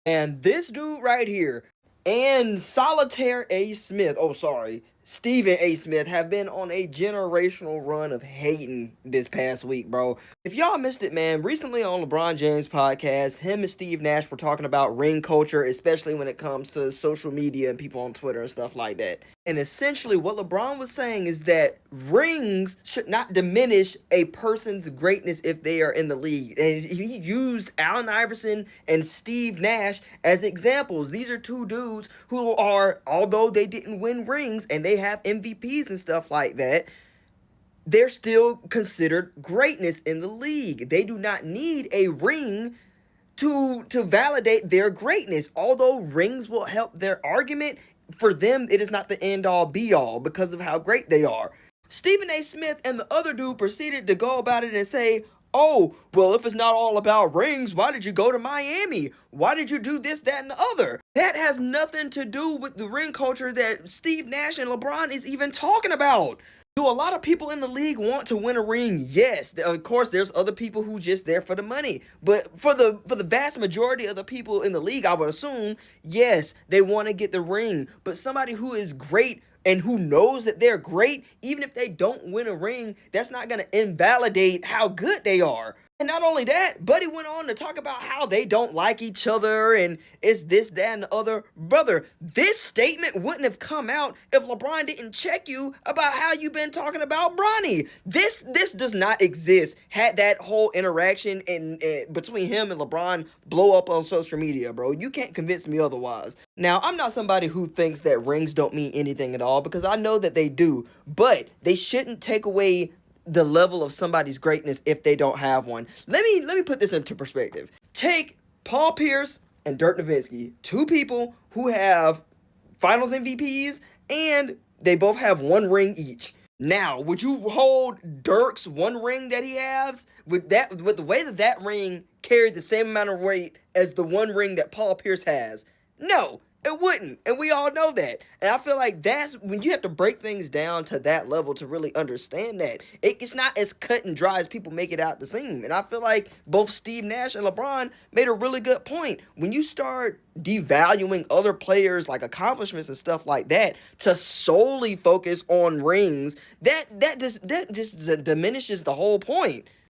And this dude right here and Solitaire A. Smith, oh, sorry, Stephen A. Smith, have been on a generational run of hating this past week, bro. If y'all missed it, man, recently on LeBron James' podcast, him and Steve Nash were talking about ring culture, especially when it comes to social media and people on Twitter and stuff like that. And essentially, what LeBron was saying is that rings should not diminish a person's greatness if they are in the league. And he used Allen Iverson and Steve Nash as examples. These are two dudes who are, although they didn't win rings and they have MVPs and stuff like that, they're still considered greatness in the league. They do not need a ring to validate their greatness. Although rings will help their argument, for them it is not the end all be all because of how great they are. Stephen A. Smith and the other dude proceeded to go about it and say, oh, well, if it's not all about rings, why did you go to Miami? Why did you do this, that, and the other? That has nothing to do with the ring culture that Steve Nash and LeBron is even talking about. Do a lot of people in the league want to win a ring? Yes. Of course, there's other people who just there for the money. But for the vast majority of the people in the league, I would assume, yes, they want to get the ring. But somebody who is great and who knows that they're great, even if they don't win a ring, that's not going to invalidate how good they are. And not only that, Buddy went on to talk about how they don't like each other and it's this, that, and the other. Brother, this statement wouldn't have come out if LeBron didn't check you about how you've been talking about Bronny. This does not exist. Had that whole interaction between him and LeBron blow up on social media, bro. You can't convince me otherwise. Now, I'm not somebody who thinks that rings don't mean anything at all because I know that they do, but they shouldn't take away the level of somebody's greatness if they don't have one. Let me put this into perspective. Take Paul Pierce and Dirk Nowitzki, two people who have Finals MVPs and they both have one ring each. Now, would you hold Dirk's one ring that he has with the way that ring carried the same amount of weight as the one ring that Paul Pierce has? No, it wouldn't. And we all know that. And I feel like that's when you have to break things down to that level to really understand that. It's not as cut and dry as people make it out to seem. And I feel like both Steve Nash and LeBron made a really good point. When you start devaluing other players' like accomplishments and stuff like that to solely focus on rings, that just diminishes the whole point.